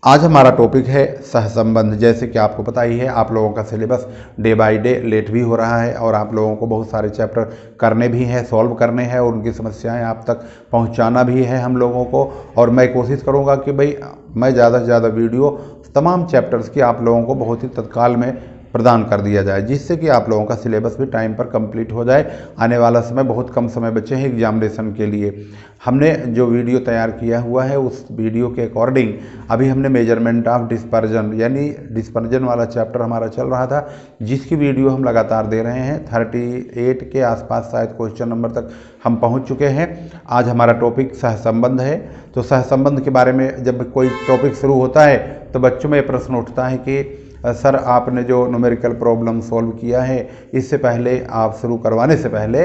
आज हमारा टॉपिक है सहसंबंध। जैसे कि आपको पता ही है, आप लोगों का syllabus day by day late भी हो रहा है और आप लोगों को बहुत सारे चैप्टर करने भी हैं, सॉल्व करने हैं और उनकी समस्याएं आप तक पहुंचाना भी है हम लोगों को। और मैं कोशिश करूंगा कि भाई मैं ज़्यादा से ज़्यादा वीडियो तमाम चैप्टर्स की आप लोगों को बहुत ही तत्काल में प्रदान कर दिया जाए, जिससे कि आप लोगों का सिलेबस भी टाइम पर कंप्लीट हो जाए। आने वाला समय बहुत कम समय बचे हैं एग्जामिनेशन के लिए। हमने जो वीडियो तैयार किया हुआ है उस वीडियो के अकॉर्डिंग अभी हमने मेजरमेंट ऑफ डिस्पर्जन यानी डिस्पर्जन वाला चैप्टर हमारा चल रहा था, जिसकी वीडियो हम लगातार दे रहे हैं। 38 के आसपास शायद क्वेश्चन नंबर तक हम पहुंच चुके हैं। आज हमारा टॉपिक सहसंबंध है। तो सहसंबंध के बारे में जब कोई टॉपिक शुरू होता है तो बच्चों में प्रश्न उठता है कि सर आपने जो न्यूमेरिकल प्रॉब्लम सॉल्व किया है, इससे पहले आप शुरू करवाने से पहले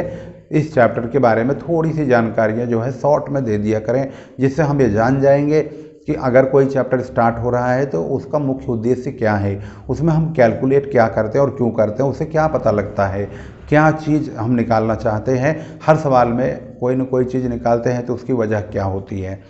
इस चैप्टर के बारे में थोड़ी सी जानकारियाँ जो है शॉर्ट में दे दिया करें, जिससे हम ये जान जाएंगे कि अगर कोई चैप्टर स्टार्ट हो रहा है तो उसका मुख्य उद्देश्य क्या है, उसमें हम कैलकुलेट क्या करते हैं और क्यों करते हैं, उससे क्या पता लगता है, क्या चीज़ हम निकालना चाहते हैं। हर सवाल में कोई न कोई चीज़ निकालते हैं तो उसकी वजह क्या होती है।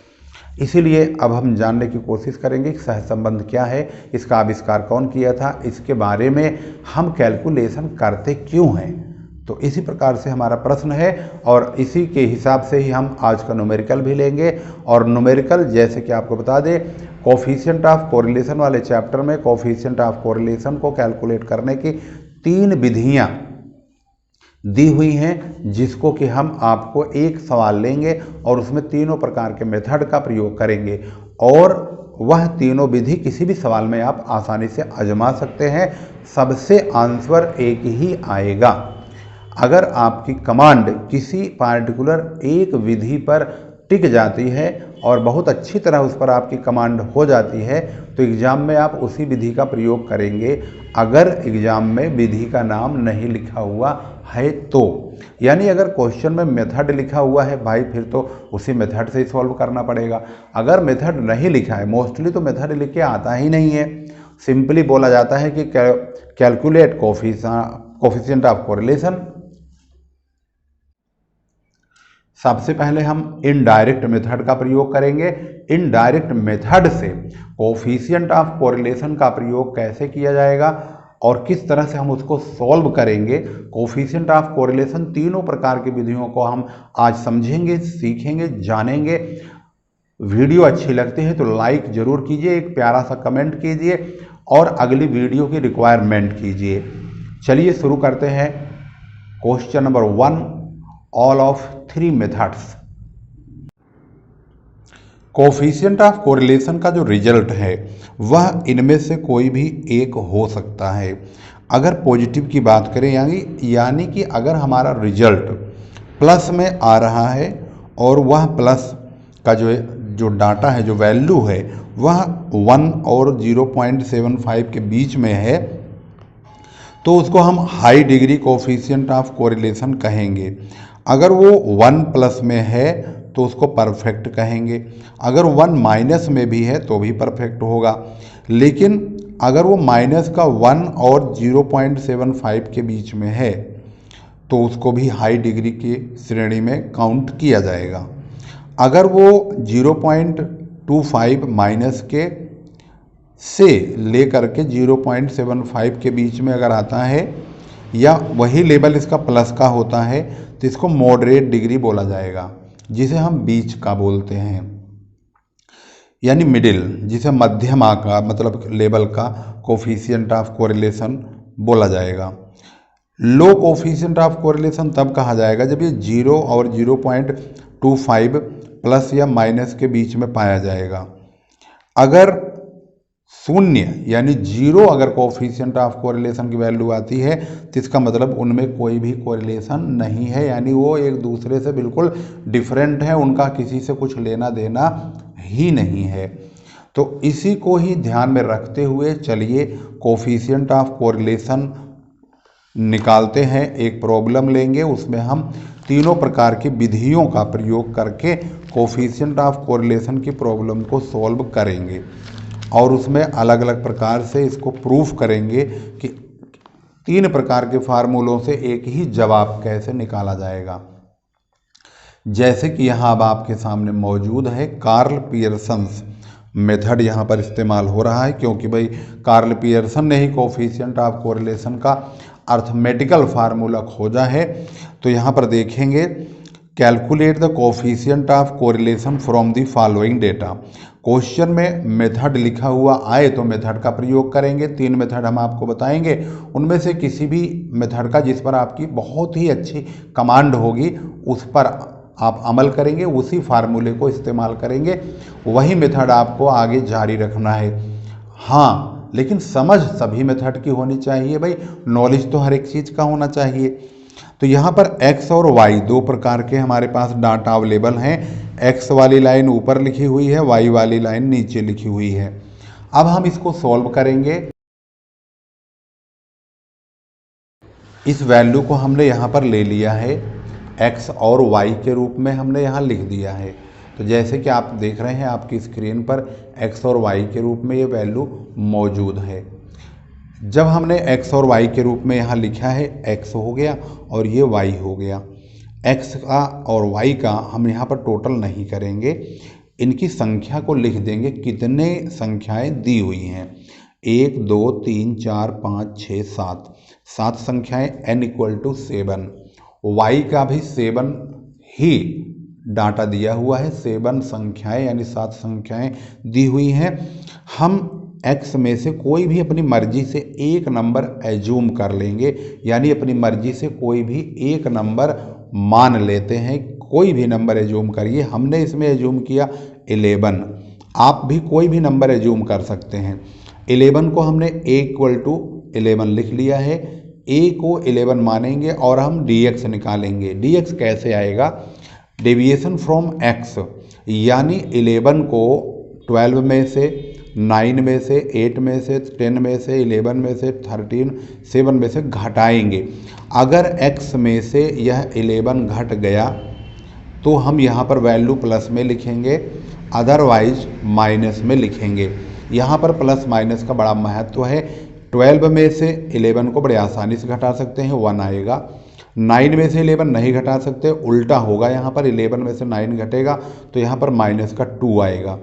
इसीलिए अब हम जानने की कोशिश करेंगे कि सहसंबंध क्या है, इसका आविष्कार कौन किया था, इसके बारे में हम कैलकुलेशन करते क्यों हैं। तो इसी प्रकार से हमारा प्रश्न है और इसी के हिसाब से ही हम आज का न्यूमेरिकल भी लेंगे। और न्यूमेरिकल जैसे कि आपको बता दें, कोफिशिएंट ऑफ कोरिलेशन वाले चैप्टर में कोफिशिएंट ऑफ कोरिलेशन को कैलकुलेट करने की 3 विधियाँ दी हुई हैं, जिसको कि हम आपको एक सवाल लेंगे और उसमें तीनों प्रकार के मेथड का प्रयोग करेंगे और वह तीनों विधि किसी भी सवाल में आप आसानी से आजमा सकते हैं। सबसे आंसर एक ही आएगा। अगर आपकी कमांड किसी पार्टिकुलर एक विधि पर टिक जाती है और बहुत अच्छी तरह उस पर आपकी कमांड हो जाती है तो एग्ज़ाम में आप उसी विधि का प्रयोग करेंगे। अगर एग्ज़ाम में विधि का नाम नहीं लिखा हुआ है तो, यानी अगर क्वेश्चन में मेथड लिखा हुआ है भाई, फिर तो उसी मेथड से ही सॉल्व करना पड़ेगा। अगर मेथड नहीं लिखा है, मोस्टली तो मेथड लिख के आता ही नहीं है, सिंपली बोला जाता है कि कैलकुलेट कोफिशिएंट ऑफ कोरिलेशन। सबसे पहले हम इनडायरेक्ट मेथड का प्रयोग करेंगे। इनडायरेक्ट मेथड से कोफिशिएंट ऑफ कोरिलेशन का प्रयोग कैसे किया जाएगा और किस तरह से हम उसको सॉल्व करेंगे। कोफिशिएंट ऑफ कोरिलेशन तीनों प्रकार की विधियों को हम आज समझेंगे, सीखेंगे, जानेंगे। वीडियो अच्छी लगती है तो लाइक जरूर कीजिए, एक प्यारा सा कमेंट कीजिए और अगली वीडियो की रिक्वायरमेंट कीजिए। चलिए शुरू करते हैं। Question number 1, all of 3 methods. Coefficient of correlation का जो रिजल्ट है वह इनमें से कोई भी एक हो सकता है। अगर पॉजिटिव की बात करें यानी कि अगर हमारा रिजल्ट प्लस में आ रहा है और वह प्लस का जो डाटा है, जो वैल्यू है वह 1 और 0.75 के बीच में है, तो उसको हम high degree coefficient of correlation कहेंगे। अगर वो 1 प्लस में है तो उसको परफेक्ट कहेंगे। अगर 1 माइनस में भी है तो भी परफेक्ट होगा। लेकिन अगर वो माइनस का 1 और 0.75 के बीच में है तो उसको भी हाई डिग्री की श्रेणी में काउंट किया जाएगा। अगर वो 0.25 माइनस के से लेकर के 0.75 के बीच में अगर आता है या वही लेवल इसका प्लस का होता है तो इसको मॉडरेट डिग्री बोला जाएगा, जिसे हम बीच का बोलते हैं, यानी मिडिल, जिसे मध्यमा का मतलब लेवल का कोफिशिएंट ऑफ कोरिलेशन बोला जाएगा। लो कोफिशिएंट ऑफ कोरिलेशन तब कहा जाएगा जब ये 0 और 0.25 प्लस या माइनस के बीच में पाया जाएगा। अगर 0 यानी 0 अगर कोफिशिएंट ऑफ कोरिलेशन की वैल्यू आती है तो इसका मतलब उनमें कोई भी कोरिलेशन नहीं है, यानी वो एक दूसरे से बिल्कुल डिफरेंट है, उनका किसी से कुछ लेना देना ही नहीं है। तो इसी को ही ध्यान में रखते हुए चलिए कोफिशिएंट ऑफ कोरिलेशन निकालते हैं। एक प्रॉब्लम लेंगे, उसमें हम तीनों प्रकार की विधियों का प्रयोग करके कोफिशिएंट ऑफ कोरिलेशन की प्रॉब्लम को सॉल्व करेंगे और उसमें अलग अलग प्रकार से इसको प्रूफ करेंगे कि 3 प्रकार के फार्मूलों से एक ही जवाब कैसे निकाला जाएगा। जैसे कि यहाँ अब आपके सामने मौजूद है कार्ल पियर्सन्स मेथड यहाँ पर इस्तेमाल हो रहा है, क्योंकि भाई कार्ल पियर्सन ने ही कोफिशिएंट ऑफ कोरिलेशन का अर्थमेटिकल फार्मूला खोजा है। तो यहाँ पर देखेंगे, calculate the coefficient of correlation from the following data. Question में मेथड लिखा हुआ आए तो मेथड का प्रयोग करेंगे। 3 मेथड हम आपको बताएंगे, उनमें से किसी भी मेथड का जिस पर आपकी बहुत ही अच्छी कमांड होगी उस पर आप अमल करेंगे, उसी फार्मूले को इस्तेमाल करेंगे, वही मेथड आपको आगे जारी रखना है। हाँ, लेकिन समझ सभी मेथड की होनी चाहिए भाई, नॉलेज तो हर एक चीज़ का होना चाहिए। तो यहाँ पर x और y 2 प्रकार के हमारे पास डाटा अवेलेबल हैं। x वाली लाइन ऊपर लिखी हुई है, y वाली लाइन नीचे लिखी हुई है। अब हम इसको सॉल्व करेंगे। इस वैल्यू को हमने यहाँ पर ले लिया है, x और y के रूप में हमने यहाँ लिख दिया है। तो जैसे कि आप देख रहे हैं आपकी स्क्रीन पर x और y के रूप में ये वैल्यू मौजूद है। जब हमने x और y के रूप में यहाँ लिखा है, x हो गया और ये y हो गया। x का और y का हम यहाँ पर टोटल नहीं करेंगे, इनकी संख्या को लिख देंगे, कितने संख्याएं दी हुई हैं। 1 2 3 4 5 6 7, 7 संख्याएं n = 7। y का भी 7 ही डाटा दिया हुआ है, 7 संख्याएं यानी 7 संख्याएं दी हुई हैं। हम x में से कोई भी अपनी मर्जी से एक नंबर एज्यूम कर लेंगे, यानी अपनी मर्जी से कोई भी एक नंबर मान लेते हैं। कोई भी नंबर एज्यूम करिए, हमने इसमें एज्यूम किया 11, आप भी कोई भी नंबर एज्यूम कर सकते हैं। 11 को हमने a = 11 लिख लिया है, a को 11 मानेंगे और हम dx निकालेंगे। dx कैसे आएगा? डेविएशन फ्रॉम x, यानी 11 को 12 में से, 9 में से, 8 में से, 10 में से, 11 में से, 13, 7 में से घटाएंगे। अगर x में से यह 11 घट गया तो हम यहाँ पर वैल्यू प्लस में लिखेंगे, अदरवाइज माइनस में लिखेंगे। यहाँ पर प्लस माइनस का बड़ा महत्व है। 12 में से 11 को बड़े आसानी से घटा सकते हैं, 1 आएगा। 9 में से 11 नहीं घटा सकते, उल्टा होगा, यहाँ पर 11 में से 9 घटेगा तो यहाँ पर माइनस का 2 आएगा।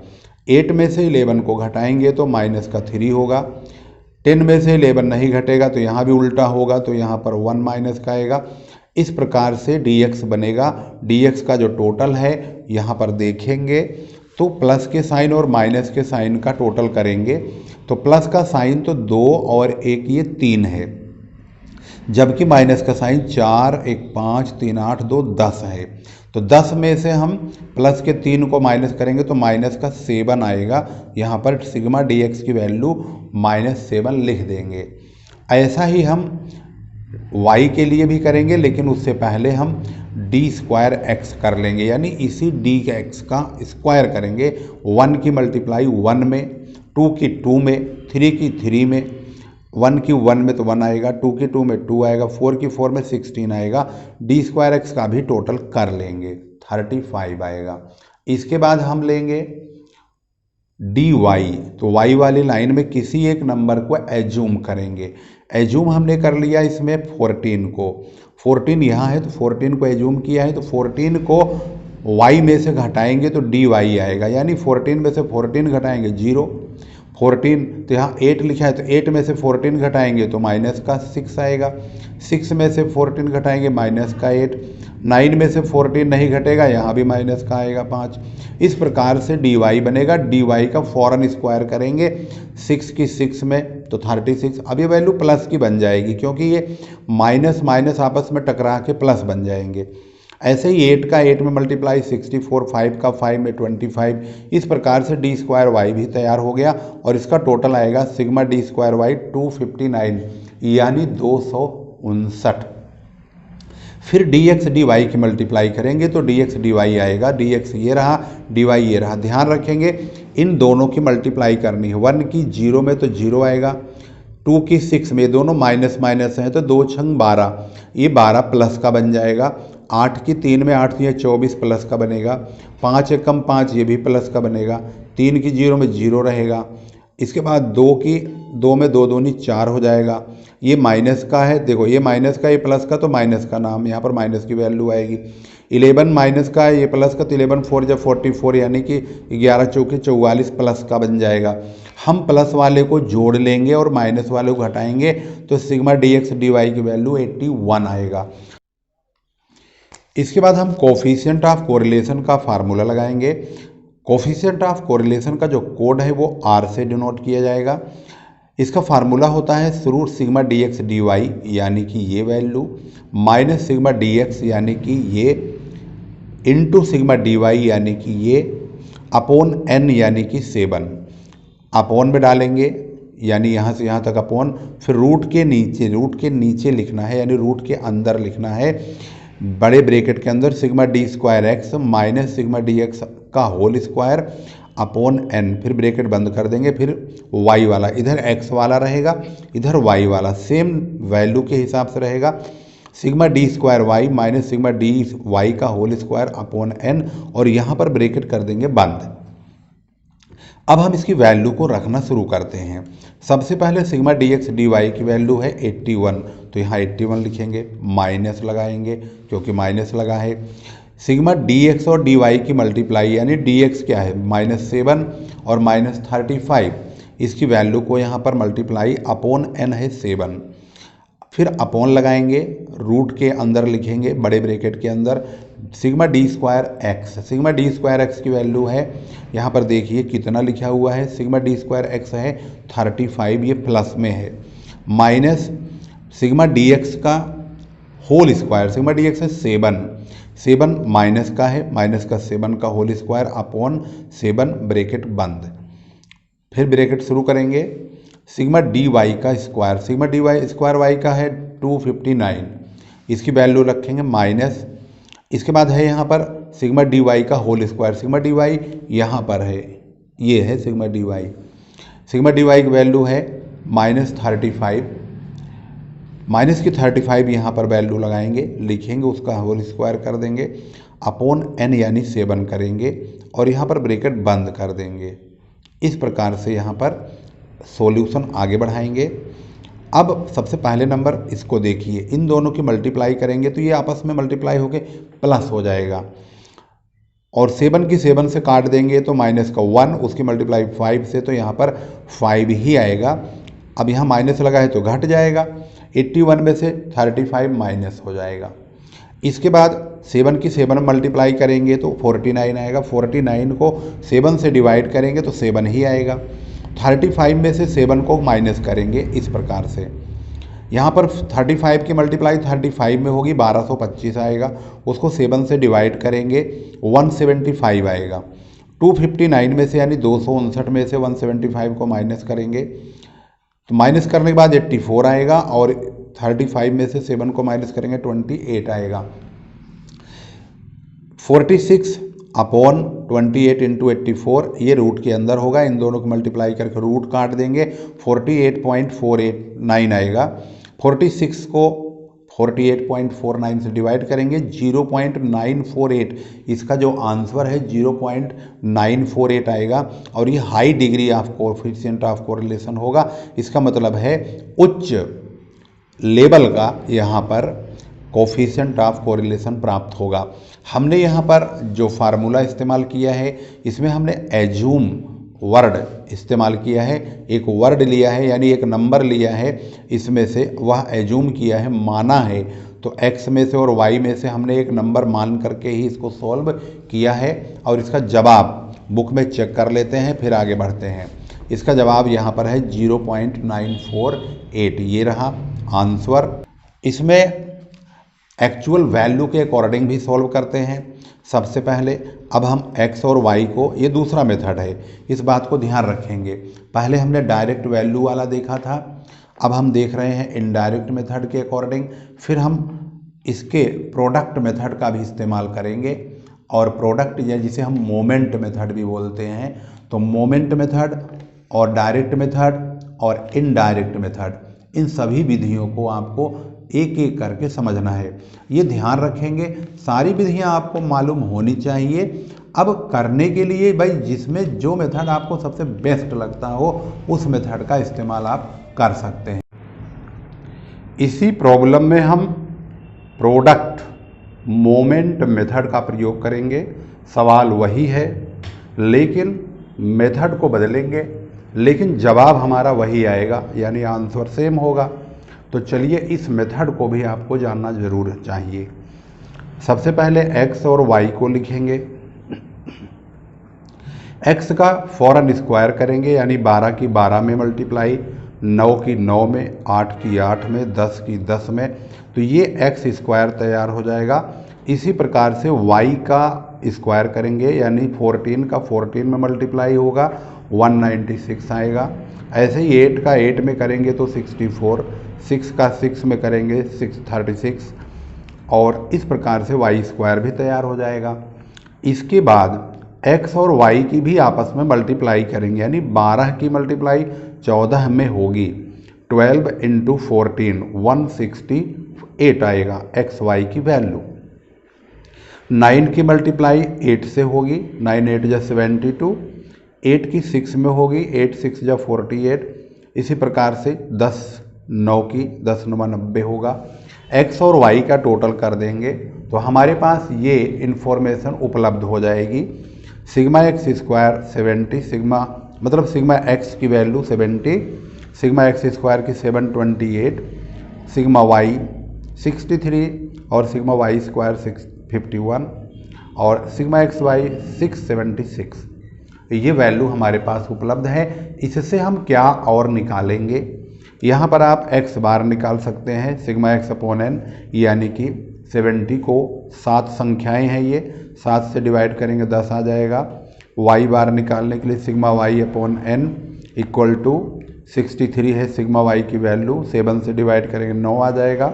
8 में से 11 को घटाएंगे तो माइनस का 3 होगा। 10 में से 11 नहीं घटेगा तो यहाँ भी उल्टा होगा, तो यहाँ पर 1 माइनस का आएगा। इस प्रकार से dx बनेगा। dx का जो टोटल है यहाँ पर देखेंगे तो प्लस के साइन और माइनस के साइन का टोटल करेंगे तो प्लस का साइन तो 2 और 1 ये 3 है, जबकि माइनस का साइन 4 1 5 3 8 2 10 है। तो 10 में से हम प्लस के 3 को माइनस करेंगे तो माइनस का 7 आएगा। यहाँ पर सिग्मा dx की वैल्यू -7 लिख देंगे। ऐसा ही हम y के लिए भी करेंगे, लेकिन उससे पहले हम d² कर लेंगे, यानी इसी dx का स्क्वायर करेंगे। 1 की मल्टीप्लाई 1 में, 2 की 2 में, 3 की 3 में, 1 की 1 में तो 1 आएगा, 2 की 2 में 2 आएगा, 4 की 4 में 16 आएगा। d² का भी टोटल कर लेंगे, 35 आएगा। इसके बाद हम लेंगे dy, तो y वाली लाइन में किसी एक नंबर को एज्यूम करेंगे। एज्यूम हमने कर लिया इसमें 14 को, 14 यहाँ है तो 14 को एज्यूम किया है, तो 14 को y में से घटाएंगे तो dy आएगा, यानी 14 में से 14 घटाएंगे 0। 14 तो यहाँ 8 लिखा है तो 8 में से 14 घटाएंगे तो माइनस का 6 आएगा। 6 में से 14 घटाएंगे माइनस का 8। 9 में से 14 नहीं घटेगा, यहाँ भी माइनस का आएगा 5। इस प्रकार से dy बनेगा। dy का फौरन स्क्वायर करेंगे 6 की 6 में तो 36। अब ये वैल्यू प्लस की बन जाएगी, क्योंकि ये माइनस माइनस आपस में टकरा के प्लस बन जाएंगे। ऐसे ही 8 का 8 में मल्टीप्लाई 64, 5 का 5 में 25। इस प्रकार से d² भी तैयार हो गया और इसका टोटल आएगा सिग्मा d² 259, यानी 259। फिर dx dy की मल्टीप्लाई करेंगे तो dx dy आएगा। dx ये रहा, dy ये रहा। ध्यान रखेंगे इन दोनों की मल्टीप्लाई करनी है। 1 की 0 में तो 0 आएगा, 2 की 6 में, दोनों माइनस माइनस हैं तो 2 छंग 12, ये 12 प्लस का बन जाएगा। 8 की 3 में 8 ये 24 प्लस का बनेगा। 5 एकम 5 ये भी प्लस का बनेगा। 3 की 0 में 0 रहेगा। इसके बाद 2 की 2 में 2 दूनी 4 हो जाएगा। ये माइनस का है, देखो ये माइनस का, ये प्लस का, तो माइनस का नाम, यहाँ पर माइनस की वैल्यू आएगी। 11 माइनस का ये प्लस का, तो 11 4 जब 44 यानी कि 11 चौके 44 प्लस का बन जाएगा। हम प्लस वाले को जोड़ लेंगे और माइनस वाले को घटाएंगे, तो sigma d x d y की वैल्यू 81 आएगा। इसके बाद हम कोफिशिएंट ऑफ कोरिलेशन का फार्मूला लगाएंगे। कोफिशिएंट ऑफ कोरिलेशन का जो कोड है वो आर से डिनोट किया जाएगा। इसका फार्मूला होता है root sigma d x d y यानी कि ये value minus sigma d x यानी कि ये इंटू सिग्मा डी वाई यानी कि ये अपॉन एन यानी कि 7। अपॉन में डालेंगे यानी यहाँ से यहाँ तक अपॉन, फिर रूट के नीचे लिखना है यानी रूट के अंदर लिखना है बड़े ब्रैकेट के अंदर sigma d square x minus sigma d x का होल स्क्वायर अपॉन एन, फिर ब्रैकेट बंद कर देंगे। फिर वाई वाला इधर एक्स वाला रहेगा, इधर वाई वाला सेम वैल्यू के हिसाब से रहेगा। Sigma d square y minus sigma d y का होल स्क्वायर अपॉन एन, और यहाँ पर ब्रैकेट कर देंगे बंद। अब हम इसकी वैल्यू को रखना शुरू करते हैं। सबसे पहले sigma d x d y की वैल्यू है 81, तो यहाँ 81 लिखेंगे, माइनस लगाएंगे क्योंकि माइनस लगा है। सिग्मा डी एक्स और डी वाई की मल्टीप्लाई यानी डी एक्स क्या है -7 और -35, इसकी वैल्यू को यहाँ पर मल्टीप्लाई अपॉन एन है 7, फिर अपॉन लगाएंगे, रूट के अंदर लिखेंगे बड़े ब्रैकेट के अंदर sigma d square x. Sigma d square x की वैल्यू है यहाँ पर देखिए कितना लिखा हुआ है, सिग्मा डी स्क्वायर एक्स है 35, ये प्लस में है, माइनस सिग्मा डी एक्स का whole square, sigma d x है 7 माइनस का है, माइनस का 7 का होल स्क्वायर अपॉन 7 ब्रैकेट बंद। फिर ब्रैकेट शुरू करेंगे, सिग्मा डी वाई का square, sigma d y square y का है 259, इसकी वैल्यू रखेंगे माइनस। इसके बाद है यहाँ पर सिग्मा डी वाई का whole square, sigma d y यहाँ पर है, ये है sigma d y. Sigma d y की वैल्यू है -35, माइनस की 35 यहाँ पर वैल्यू लगाएंगे, लिखेंगे, उसका होल स्क्वायर कर देंगे अपॉन एन यानी 7 करेंगे और यहाँ पर ब्रैकेट बंद कर देंगे। इस प्रकार से यहाँ पर सॉल्यूशन आगे बढ़ाएंगे। अब सबसे पहले नंबर इसको देखिए, इन दोनों की मल्टीप्लाई करेंगे तो ये आपस में मल्टीप्लाई होके प्लस हो जाएगा, और 7 की 7 से काट देंगे तो माइनस का 1, उसकी मल्टीप्लाई 5 से, तो यहाँ पर 5 ही आएगा। अब यहाँ माइनस लगा है तो घट जाएगा, 81 में से 35 माइनस हो जाएगा। इसके बाद 7 की 7 मल्टीप्लाई करेंगे तो 49 आएगा, 49 को 7 से डिवाइड करेंगे तो 7 ही आएगा। 35 में से 7 को माइनस करेंगे, इस प्रकार से यहाँ पर 35 की मल्टीप्लाई 35 में होगी 1225 आएगा, उसको 7 से डिवाइड करेंगे 175 आएगा। 259 में से यानी 259 में से 175 को माइनस करेंगे तो माइनस करने के बाद 84 आएगा, और 35 में से 7 को माइनस करेंगे 28 आएगा। 46 अपॉन 28 इंटू 84 ये रूट के अंदर होगा, इन दोनों को मल्टीप्लाई करके रूट काट देंगे, 48.489 आएगा। 46 को 48.49 से डिवाइड करेंगे, 0.948, इसका जो आंसर है 0.948 आएगा, और ये high degree of coefficient of correlation होगा। इसका मतलब है उच्च लेवल का यहाँ पर कोएफिशिएंट ऑफ कोरिलेशन प्राप्त होगा। हमने यहाँ पर जो फार्मूला इस्तेमाल किया है इसमें हमने एज्यूम वर्ड इस्तेमाल किया है, एक वर्ड लिया है यानी एक नंबर लिया है, इसमें से वह एज्यूम किया है, माना है, तो x में से और y में से हमने एक नंबर मान करके ही इसको सॉल्व किया है। और इसका जवाब बुक में चेक कर लेते हैं, फिर आगे बढ़ते हैं। इसका जवाब यहाँ पर है 0.948, ये रहा आंसर। इसमें एक्चुअल वैल्यू के अकॉर्डिंग भी सॉल्व करते हैं। सबसे पहले अब हम x और y को, ये दूसरा मेथड है, इस बात को ध्यान रखेंगे। पहले हमने डायरेक्ट वैल्यू वाला देखा था, अब हम देख रहे हैं इनडायरेक्ट मेथड के अकॉर्डिंग। फिर हम इसके प्रोडक्ट मेथड का भी इस्तेमाल करेंगे, और प्रोडक्ट या जिसे हम मोमेंट मेथड भी बोलते हैं, तो मोमेंट मेथड और डायरेक्ट मेथड और इनडायरेक्ट मेथड, इन सभी विधियों को आपको एक एक करके समझना है। ये ध्यान रखेंगे, सारी विधियां आपको मालूम होनी चाहिए। अब करने के लिए भाई जिसमें जो मेथड आपको सबसे बेस्ट लगता हो उस मेथड का इस्तेमाल आप कर सकते हैं। इसी प्रॉब्लम में हम प्रोडक्ट मोमेंट मेथड का प्रयोग करेंगे। सवाल वही है लेकिन मेथड को बदलेंगे, लेकिन जवाब हमारा वही आएगा, यानी आंसर सेम होगा। तो चलिए इस मेथड को भी आपको जानना जरूर चाहिए। सबसे पहले x और y को लिखेंगे। x का फौरन स्क्वायर करेंगे, यानी 12 की 12 में मल्टीप्लाई, 9 की 9 में, 8 की 8 में, 10 की 10 में, तो ये x स्क्वायर तैयार हो जाएगा। इसी प्रकार से y का स्क्वायर करेंगे, यानी 14 का 14 में मल्टीप्लाई होगा, 196 आएगा। ऐसे ही 8 का 8 में करेंगे तो 64, 6 का 6 में करेंगे 636, और इस प्रकार से y स्क्वायर भी तैयार हो जाएगा। इसके बाद x और y की भी आपस में मल्टीप्लाई करेंगे, यानी 12 की मल्टीप्लाई 14 में होगी, 12 इंटू 14 168 आएगा x y की वैल्यू। 9 की मल्टीप्लाई 8 से होगी, 9 8 जा 72, 8 की 6 में होगी, 8 6 जा 48, इसी प्रकार से 10 9 की 10 9 90 होगा। x और y का टोटल कर देंगे तो हमारे पास ये इन्फॉर्मेशन उपलब्ध हो जाएगी। Sigma x square 70, sigma x की वैल्यू 70, सिग्मा एक्स स्क्वायर की 728, सिग्मा y 63 और सिग्मा y स्क्वायर 51 और सिग्मा एक्स वाई 676। ये वैल्यू हमारे पास उपलब्ध है। इससे हम क्या और निकालेंगे, यहाँ पर आप x बार निकाल सकते हैं, सिग्मा एक्स अपॉन एन, यानी कि 70 को 7 संख्याएं हैं, ये 7 से डिवाइड करेंगे 10 आ जाएगा। y बार निकालने के लिए sigma y upon n equal to 63 है सिग्मा y की वैल्यू, 7 से डिवाइड करेंगे 9 आ जाएगा।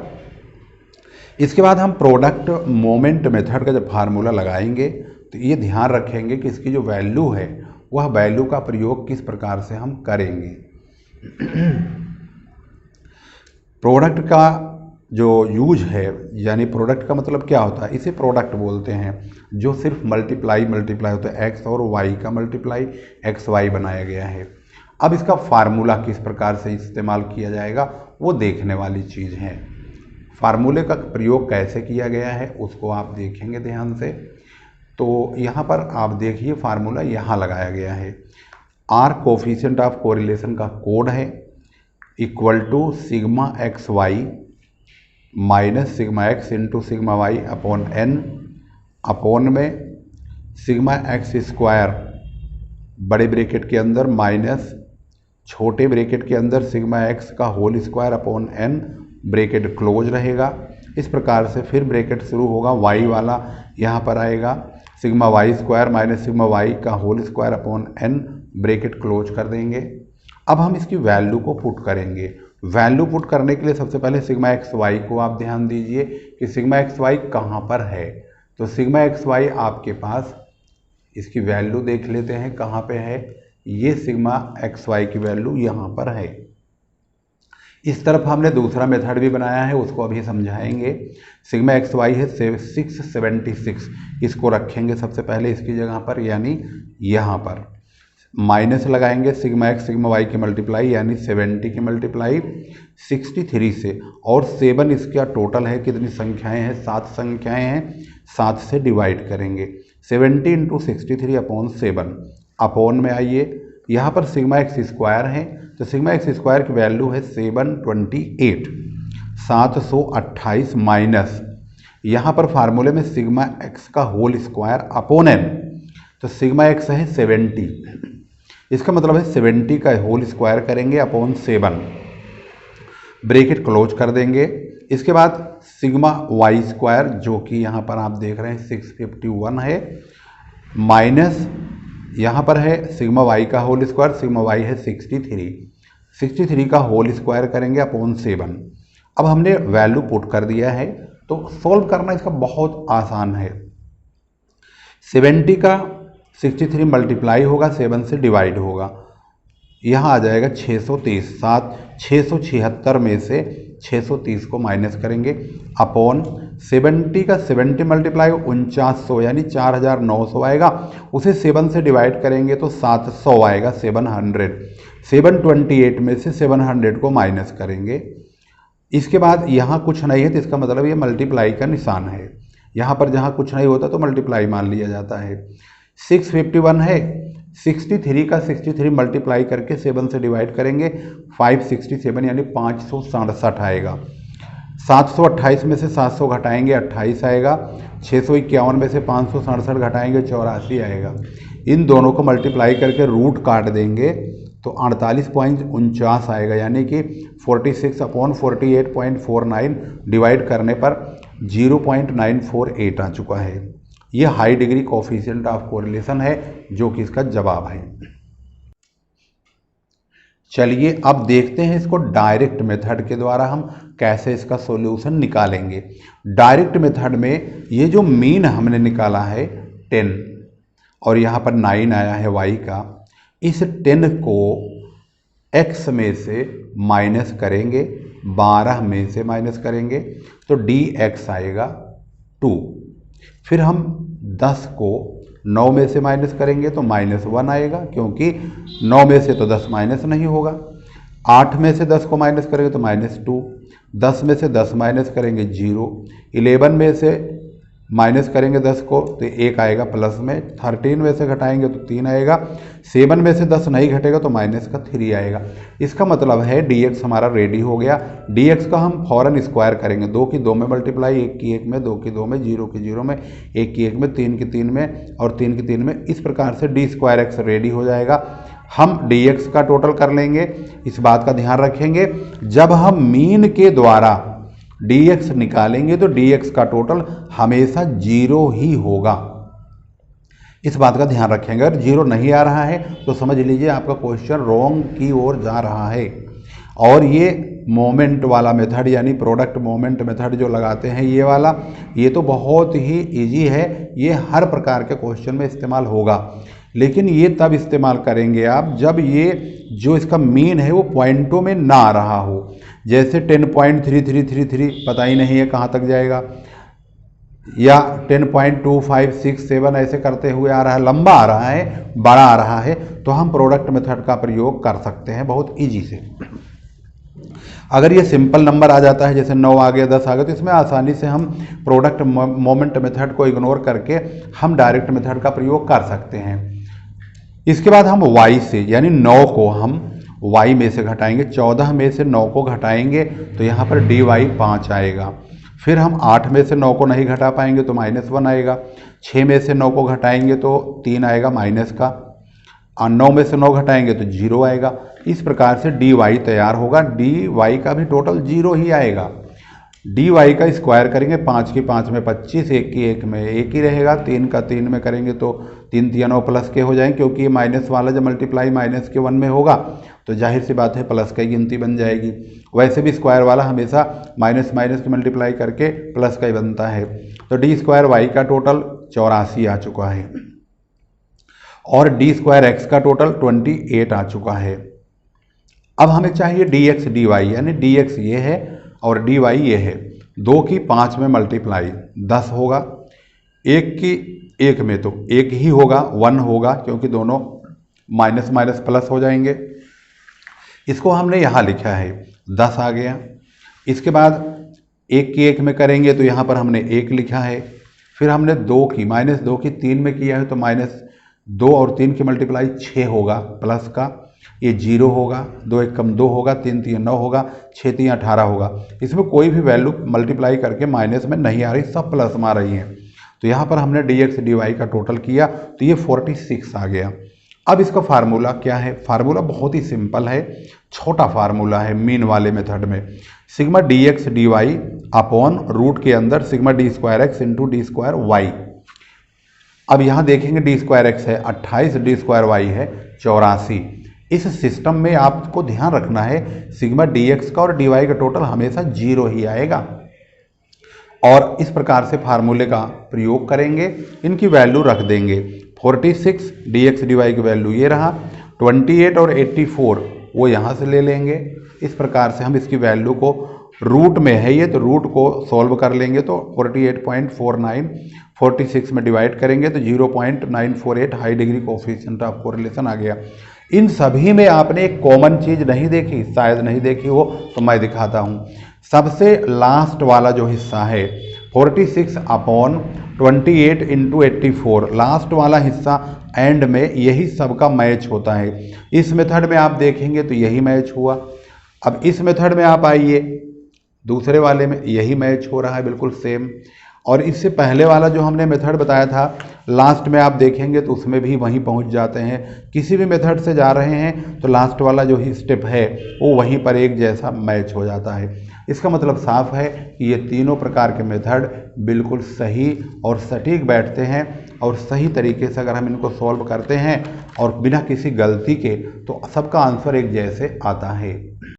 इसके बाद हम प्रोडक्ट मोमेंट मेथड का जब फार्मूला लगाएंगे तो ये ध्यान रखेंगे कि इसकी जो वैल्यू है वह वैल्यू का प्रयोग किस प्रकार से हम करेंगे। प्रोडक्ट का जो यूज है, यानी प्रोडक्ट का मतलब क्या होता है, इसे प्रोडक्ट बोलते हैं, जो सिर्फ मल्टीप्लाई होता है, एक्स और वाई का मल्टीप्लाई एक्स वाई बनाया गया है। अब इसका फार्मूला किस प्रकार से इस्तेमाल किया जाएगा वो देखने वाली चीज़ है। फार्मूले का प्रयोग कैसे किया गया है उसको आप देखेंगे ध्यान से। तो यहाँ पर आप देखिए फार्मूला यहाँ लगाया गया है, आर कोफिशिएंट ऑफ कोरिलेशन का कोड है, equal to sigma x y minus sigma x into sigma y upon n, upon में सिग्मा एक्स स्क्वायर बड़े ब्रैकेट के अंदर माइनस छोटे ब्रैकेट के अंदर सिग्मा एक्स का whole square upon N, bracket close रहेगा। इस प्रकार से फिर ब्रैकेट शुरू होगा, वाई वाला यहाँ पर आएगा, sigma Y square minus sigma Y का whole square upon N, bracket close कर देंगे। अब हम इसकी वैल्यू को पुट करेंगे। वैल्यू पुट करने के लिए सबसे पहले सिग्मा एक्स वाई को आप ध्यान दीजिए कि सिग्मा एक्स वाई कहाँ पर है। तो सिग्मा एक्स वाई आपके पास, इसकी वैल्यू देख लेते हैं कहाँ पे है, ये सिग्मा एक्स वाई की वैल्यू यहाँ पर है। इस तरफ हमने दूसरा मेथड भी बनाया है, उसको अभी समझाएंगे। सिग्मा एक्स वाई है 676, इसको रखेंगे सबसे पहले इसकी जगह पर, यानी यहाँ पर माइनस लगाएंगे सिग्मा एक्स सिग्मा वाई की मल्टीप्लाई, यानी 70 की मल्टीप्लाई 63 से, और 7 इसका टोटल है, कितनी संख्याएं हैं, 7 संख्याएं हैं, 7 से डिवाइड करेंगे, 70 इंटू 63 अपॉन 7, अपॉन में आइए यहाँ पर सिग्मा एक्स स्क्वायर है, तो सिग्मा एक्स स्क्वायर की वैल्यू है 728, 728 माइनस यहाँ पर फार्मूले में सिग्मा एक्स का होल स्क्वायर अपॉन एन, तो सिग्मा एक्स है 70, इसका मतलब है 70 का होल स्क्वायर करेंगे अपॉन 7, ब्रैकेट क्लोज कर देंगे। इसके बाद सिग्मा वाई स्क्वायर जो कि यहाँ पर आप देख रहे हैं 651 है, माइनस यहाँ पर है सिग्मा वाई का होल स्क्वायर, सिग्मा वाई है 63 का होल स्क्वायर करेंगे अपॉन 7। अब हमने वैल्यू पुट कर दिया है, तो सॉल्व करना इसका बहुत आसान है। 70 का 63 मल्टीप्लाई होगा, 7 से डिवाइड होगा, यहाँ आ जाएगा 630, 676 में से 630 को माइनस करेंगे, अपॉन 70 का 70 मल्टीप्लाई 4900 यानी 4900 आएगा, उसे 7 से डिवाइड करेंगे तो 700 आएगा, 700, 728 में से 700 को माइनस करेंगे। इसके बाद यहाँ कुछ नहीं है, तो इसका मतलब ये मल्टीप्लाई का निशान है, यहाँ पर जहाँ कुछ नहीं होता तो मल्टीप्लाई मान लिया जाता है। 651 है, 63 का 63 मल्टीप्लाई करके 7 से डिवाइड करेंगे, 567 यानी 567 आएगा। 728 में से 700 घटाएंगे 28 आएगा। 651 में से 567 घटाएंगे 84 आएगा। इन दोनों को मल्टीप्लाई करके रूट काट देंगे तो 48.49 आएगा, यानी कि 46/48.49 डिवाइड करने पर 0.948 आ चुका है। ये high degree coefficient of correlation है, जो कि इसका जवाब है। चलिए अब देखते हैं इसको डायरेक्ट मेथड के द्वारा हम कैसे इसका सॉल्यूशन निकालेंगे। डायरेक्ट मेथड में ये जो मीन हमने निकाला है 10 और यहाँ पर 9 आया है y का, इस 10 को x में से माइनस करेंगे, 12 में से माइनस करेंगे तो dx आएगा 2। फिर हम 10 को 9 में से माइनस करेंगे तो -1 आएगा, क्योंकि 9 में से तो 10 माइनस नहीं होगा। 8 में से 10 को माइनस करेंगे तो -2, 10 में से 10 माइनस करेंगे 0, 11 में से माइनस करेंगे 10 को तो 1 आएगा प्लस में, 13 में से घटाएंगे तो 3 आएगा, 7 में से 10 नहीं घटेगा तो -3 आएगा। इसका मतलब है dx हमारा रेडी हो गया। dx का हम फौरन स्क्वायर करेंगे, 2 की 2 में मल्टीप्लाई, 1 की 1 में, 2 की 2 में, 0 की 0 में, 1 की 1 में, 3 की 3 में और 3 की 3 में। इस प्रकार से d²x रेडी हो जाएगा। हम dx का टोटल कर लेंगे। इस बात का ध्यान रखेंगे, जब हम मीन के द्वारा dx निकालेंगे तो dx का टोटल हमेशा 0 ही होगा। इस बात का ध्यान रखेंगे। अगर 0 नहीं आ रहा है तो समझ लीजिए आपका क्वेश्चन रॉन्ग की ओर जा रहा है। और ये मोमेंट वाला मेथड यानी प्रोडक्ट मोमेंट मेथड जो लगाते हैं ये वाला, ये तो बहुत ही इजी है, ये हर प्रकार के क्वेश्चन में इस्तेमाल होगा। लेकिन ये तब इस्तेमाल करेंगे आप जब ये जो इसका मीन है वो पॉइंटों में ना आ रहा हो। जैसे 10.3333 पता ही नहीं है कहाँ तक जाएगा, या 10.2567 ऐसे करते हुए आ रहा है, लंबा आ रहा है, बड़ा आ रहा है, तो हम प्रोडक्ट मेथड का प्रयोग कर सकते हैं बहुत इजी से। अगर ये सिंपल नंबर आ जाता है, जैसे 9 आ गया, 10 आ गया, तो इसमें आसानी से हम प्रोडक्ट मोमेंट मेथड को इग्नोर करके हम डायरेक्ट मेथड का प्रयोग कर सकते हैं। इसके बाद हम y से यानी 9 को हम y में से घटाएंगे, 14 में से 9 को घटाएंगे तो यहाँ पर dy 5 आएगा। फिर हम 8 में से 9 को नहीं घटा पाएंगे तो -1 आएगा। 6 में से 9 को घटाएंगे तो 3 आएगा माइनस का, और 9 में से 9 घटाएंगे तो 0 आएगा। इस प्रकार से dy तैयार होगा। dy का भी टोटल 0 ही आएगा। dy का स्क्वायर करेंगे, 5 की 5 में 25, 1 की 1 में 1 ही रहेगा, 3 का 3 में करेंगे तो 3 3 9 प्लस के हो जाएंगे, क्योंकि ये माइनस वाला जब मल्टीप्लाई माइनस के 1 में होगा तो जाहिर सी बात है प्लस का ही गिनती बन जाएगी। वैसे भी स्क्वायर वाला हमेशा माइनस माइनस की मल्टीप्लाई करके प्लस का ही बनता है। तो d² y का टोटल 84 आ चुका है और d² x का टोटल 28 आ चुका है। अब हमें चाहिए dx dy, यानी dx ये है और dy ये है। 2 की 5 में मल्टीप्लाई 10 होगा, 1 की 1 में तो 1 ही होगा, 1 होगा, क्योंकि दोनों माइनस माइनस प्लस हो जाएंगे। इसको हमने यहाँ लिखा है, 10 आ गया। इसके बाद 1 की 1 में करेंगे तो यहाँ पर हमने 1 लिखा है। फिर हमने 2 की -2 की 3 में किया है तो -2 और 3 की मल्टीप्लाई 6 होगा प्लस का, ये 0 होगा, 2 1 कम 2 होगा, 3 3 9 होगा, 6 3 18 होगा। इसमें कोई भी वैल्यू मल्टीप्लाई करके माइनस में नहीं आ रही, सब प्लस में आ रही है। तो यहाँ पर हमने dx dy का टोटल किया तो ये 46 आ गया। अब इसका फार्मूला क्या है? फार्मूला बहुत ही सिंपल है, छोटा फार्मूला है मीन वाले मेथड में। Sigma dx dy upon root के अंदर sigma d² x into d² y। अब यहाँ देखेंगे d² x है 28, d² y है 84। इस सिस्टम में आपको ध्यान रखना है सिग्मा dx का और dy का टोटल हमेशा 0 ही आएगा। और इस प्रकार से फार्मूले का प्रयोग करेंगे, इनकी वैल्यू रख देंगे। 46 dx dy की वैल्यू ये रहा, 28 और 84 वो यहाँ से ले लेंगे। इस प्रकार से हम इसकी वैल्यू को रूट में है ये, तो रूट को सॉल्व कर लेंगे तो 48.49 46 में डिवाइड करेंगे तो 0.948 high degree coefficient of correlation आ गया। इन सभी में आपने एक कॉमन चीज़ नहीं देखी, शायद नहीं देखी हो तो मैं दिखाता हूँ। सबसे लास्ट वाला जो हिस्सा है 46/28 इंटू 84, लास्ट वाला हिस्सा एंड में यही सबका मैच होता है। इस मेथड में आप देखेंगे तो यही मैच हुआ। अब इस मेथड में आप आइए, दूसरे वाले में यही मैच हो रहा है बिल्कुल सेम। और इससे पहले वाला जो हमने मेथड बताया था, लास्ट में आप देखेंगे तो उसमें भी वहीं पहुंच जाते हैं। किसी भी मेथड से जा रहे हैं तो लास्ट वाला जो ही स्टेप है वो वहीं पर एक जैसा मैच हो जाता है। इसका मतलब साफ है कि ये तीनों प्रकार के मेथड बिल्कुल सही और सटीक बैठते हैं, और सही तरीके से अगर हम इनको सॉल्व करते हैं और बिना किसी गलती के, तो सबका आंसर एक जैसे आता है।